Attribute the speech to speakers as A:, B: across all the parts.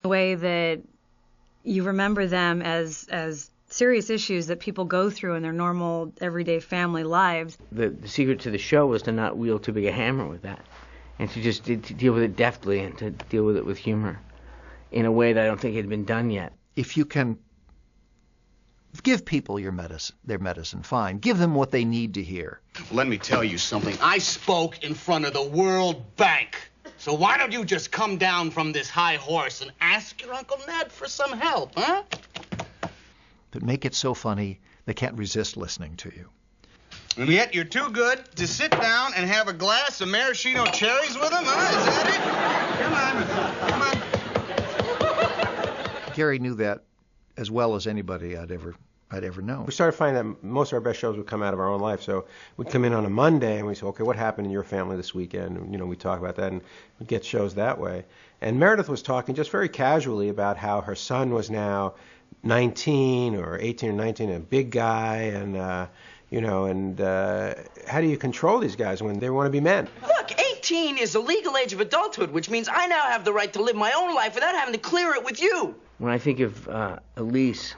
A: The way that you remember them as serious issues that people go through in their normal, everyday family lives.
B: The secret to the show was to not wield too big a hammer with that, and to just to deal with it deftly and to deal with it with humor in a way that I don't think had been done yet.
C: If you can give people their medicine, fine. Give them what they need to hear.
D: Let me tell you something. I spoke in front of the World Bank. So why don't you just come down from this high horse and ask your Uncle Ned for some help, huh?
C: But make it so funny they can't resist listening to you.
D: And yet you're too good to sit down and have a glass of maraschino cherries with him, huh? Is that it? Come on.
C: Gary knew that as well as anybody I'd ever known.
E: We started finding that most of our best shows would come out of our own life. So we'd come in on a Monday and we'd say, okay, what happened in your family this weekend? And, we'd talk about that and we'd get shows that way. And Meredith was talking just very casually about how her son was now 19 or 18 or 19, a big guy, and, how do you control these guys when they want to be men?
F: Look, 18 is the legal age of adulthood, which means I now have the right to live my own life without having to clear it with you.
B: When I think of Elise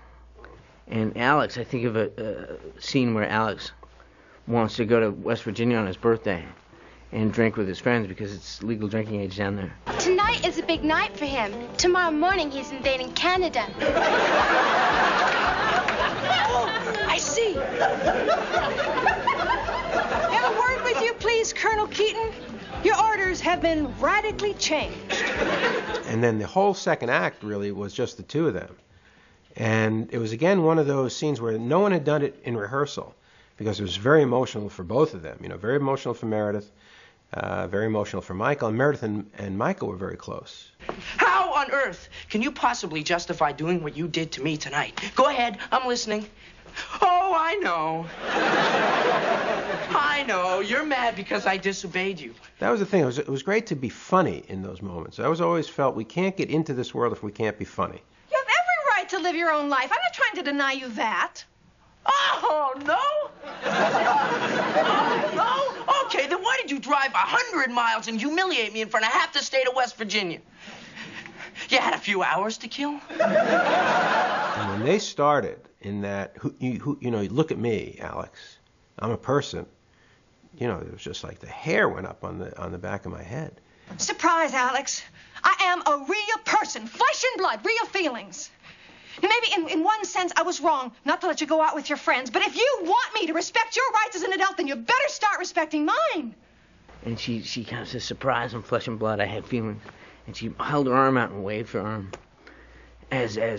B: and Alex, I think of a scene where Alex wants to go to West Virginia on his birthday and drink with his friends because it's legal drinking age down there.
G: Tonight is a big night for him. Tomorrow morning he's invading Canada.
H: Oh, I see. Have a word with you, please, Colonel Keaton? Your orders have been radically changed.
E: And then the whole second act really was just the two of them. And it was, again, one of those scenes where no one had done it in rehearsal because it was very emotional for both of them. Very emotional for Meredith, very emotional for Michael. And Meredith and Michael were very close.
F: How on earth can you possibly justify doing what you did to me tonight? Go ahead, I'm listening. Oh, I know. I know. You're mad because I disobeyed you.
E: That was the thing. It was great to be funny in those moments. I always felt we can't get into this world if we can't be funny.
H: You have every right to live your own life. I'm not trying to deny you that.
F: Oh, no? Oh, no? Okay, then why did you drive 100 miles and humiliate me in front of half the state of West Virginia? You had a few hours to kill?
E: And when they started in that, look at me, Alex. I'm a person. It was just like the hair went up on the back of my head.
H: Surprise, Alex. I am a real person, flesh and blood, real feelings. And maybe in one sense I was wrong not to let you go out with your friends, but if you want me to respect your rights as an adult, then you better start respecting mine.
B: And she kind of says, surprise, I'm flesh and blood, I have feelings. And she held her arm out and waved her arm as an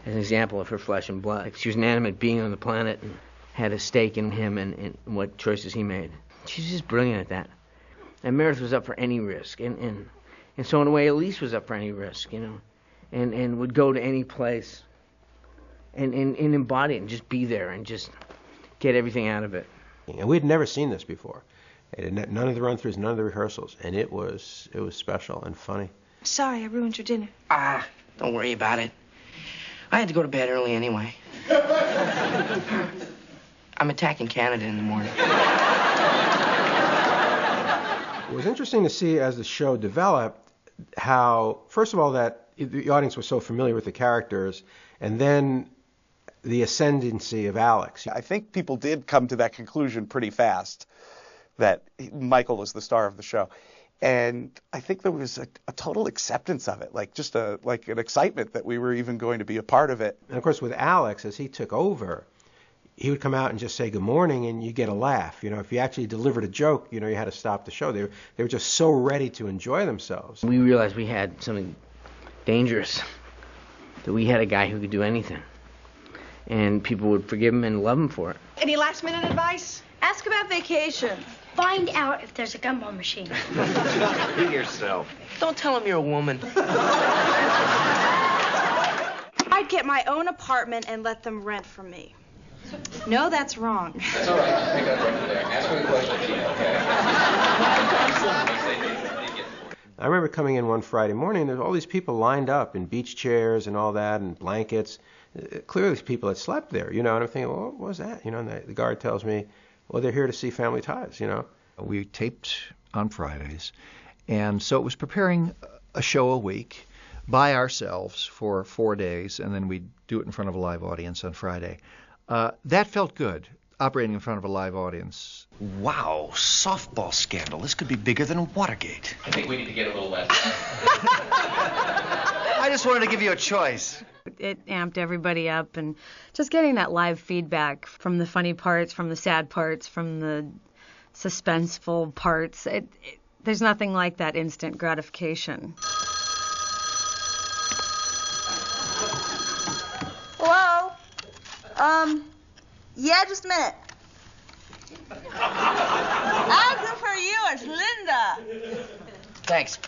B: example of her flesh and blood. Like she was an animate being on the planet and had a stake in him and what choices he made. She was just brilliant at that. And Meredith was up for any risk. And so in a way, Elise was up for any risk, and would go to any place and embody it and just be there and just get everything out of it.
E: And we had never seen this before. None of the run-throughs, none of the rehearsals, and it was special and funny.
H: Sorry, I ruined your dinner.
F: Don't worry about it. I had to go to bed early anyway. I'm attacking Canada in the morning.
E: It was interesting to see as the show developed how, first of all, that the audience was so familiar with the characters, and then the ascendancy of Alex.
I: I think people did come to that conclusion pretty fast, that Michael was the star of the show. And I think there was a total acceptance of it, like just an excitement that we were even going to be a part of it.
E: And of course, with Alex, as he took over, he would come out and just say good morning, and you get a laugh. If you actually delivered a joke, you had to stop the show. They were just so ready to enjoy themselves.
B: We realized we had something dangerous, that we had a guy who could do anything, and people would forgive him and love him for it.
H: Any last-minute advice? Ask about vacation.
G: Find out if there's a gumball machine.
D: Be yourself.
F: Don't tell him you're a woman.
J: I'd get my own apartment and let them rent from me. No, that's wrong.
K: That's all right. Just pick up right there. Ask me a question, Gina, okay?
E: I remember coming in one Friday morning, and there's all these people lined up in beach chairs and all that, and blankets. Clearly, these people had slept there, and I'm thinking, well, what was that? And the guard tells me, well, they're here to see Family Ties,
C: We taped on Fridays, and so it was preparing a show a week, by ourselves for 4 days, and then we'd do it in front of a live audience on Friday. That felt good, operating in front of a live audience.
L: Wow, softball scandal. This could be bigger than Watergate.
K: I think we need to get a little less.
L: I just wanted to give you a choice.
A: It amped everybody up, and just getting that live feedback from the funny parts, from the sad parts, from the suspenseful parts. There's nothing like that instant gratification.
J: Hello? Yeah, just a minute. Oh, good for you. It's Linda.
F: Thanks.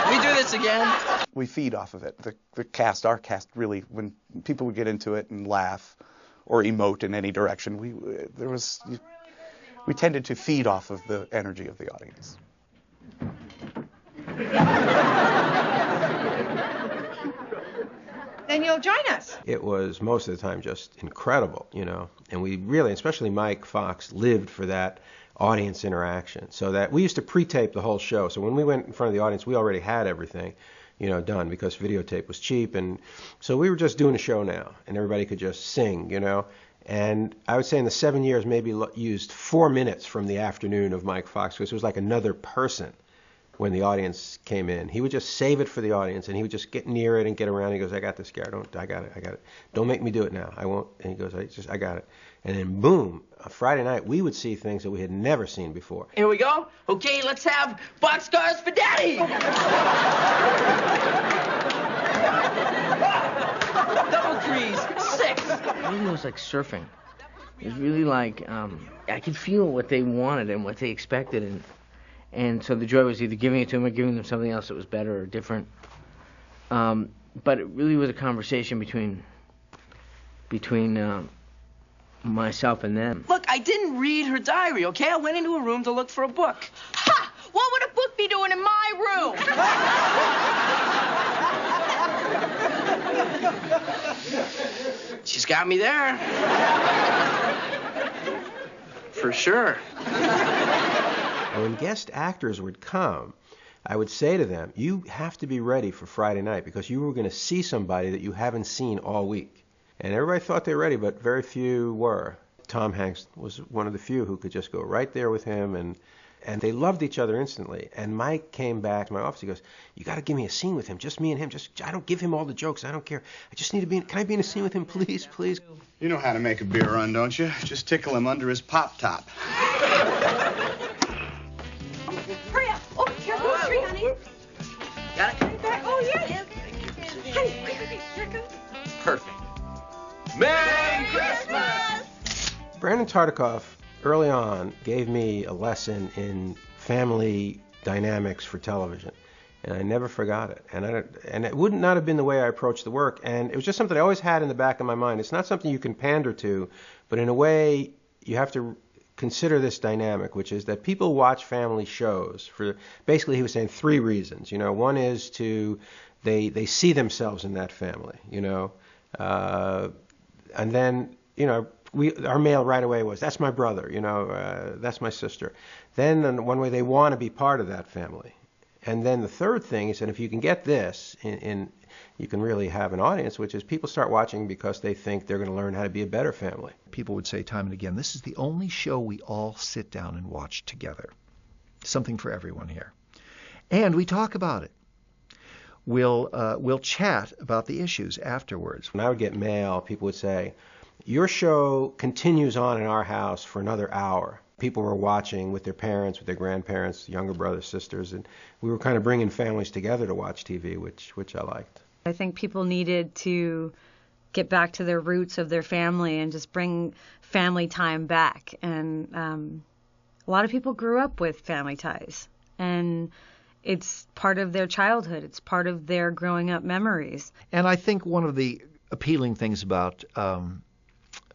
F: We do this again.
I: We feed off of it. Our cast, really, when people would get into it and laugh or emote in any direction, we tended to feed off of the energy of the audience.
H: Then you'll join us.
E: It was most of the time just incredible, and we really, especially Mike Fox, lived for that audience interaction. So that we used to pre-tape the whole show. So when we went in front of the audience, we already had everything, done, because videotape was cheap. And so we were just doing a show now, and everybody could just sing, And I would say in the 7 years, maybe used 4 minutes from the afternoon of Mike Fox, because it was like another person when the audience came in. He would just save it for the audience, and he would just get near it and get around. He goes, I got this, Gary. I got it. Don't make me do it now. I won't. And he goes, I got it. And then boom, Friday night, we would see things that we had never seen before.
F: Here we go. Okay, let's have boxcars for Daddy. Double threes, 6.
B: I think it was like surfing. It was really like, I could feel what they wanted and what they expected, and so the joy was either giving it to them or giving them something else that was better or different. But it really was a conversation between myself and them.
F: Look, I didn't read her diary, okay? I went into a room to look for a book. Ha! What would a book be doing in my room? She's got me there. For sure.
E: When guest actors would come, I would say to them, you have to be ready for Friday night, because you were going to see somebody that you haven't seen all week. And everybody thought they were ready, but very few were. Tom Hanks was one of the few who could just go right there with him, and they loved each other instantly. And Mike came back to my office. He goes, you got to give me a scene with him, just me and him. I don't give him all the jokes. I don't care. I just need to be. Can I be in a scene with him, please, please?
M: You know how to make a beer run, don't you? Just tickle him under his pop top.
H: Hurry up. Oh, careful with the tree, honey.
F: Got it?
H: Right there. Oh, yes. Honey, quick. Here it goes.
F: Perfect. Merry Christmas!
E: Brandon Tartikoff, early on, gave me a lesson in family dynamics for television, and I never forgot it. And it would not have been the way I approached the work, and it was just something I always had in the back of my mind. It's not something you can pander to, but in a way, you have to consider this dynamic, which is that people watch family shows for, basically he was saying 3 reasons. One is they see themselves in that family, and then, our mail right away was, that's my brother, that's my sister. Then in one way, they want to be part of that family. And then the third thing is that if you can get this, you can really have an audience, which is people start watching because they think they're going to learn how to be a better family.
C: People would say time and again, this is the only show we all sit down and watch together. Something for everyone here. And we talk about it. We'll chat about the issues afterwards.
E: When I would get mail, people would say, your show continues on in our house for another hour. People were watching with their parents, with their grandparents, younger brothers, sisters, and we were kind of bringing families together to watch TV, which I liked.
A: I think people needed to get back to their roots of their family and just bring family time back. And a lot of people grew up with family ties, and it's part of their childhood. It's part of their growing up memories.
C: And I think one of the appealing things about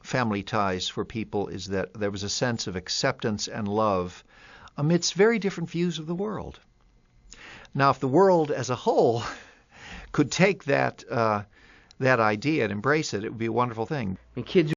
C: family ties for people is that there was a sense of acceptance and love amidst very different views of the world. Now, if the world as a whole could take that idea and embrace it, it would be a wonderful thing.
B: Kids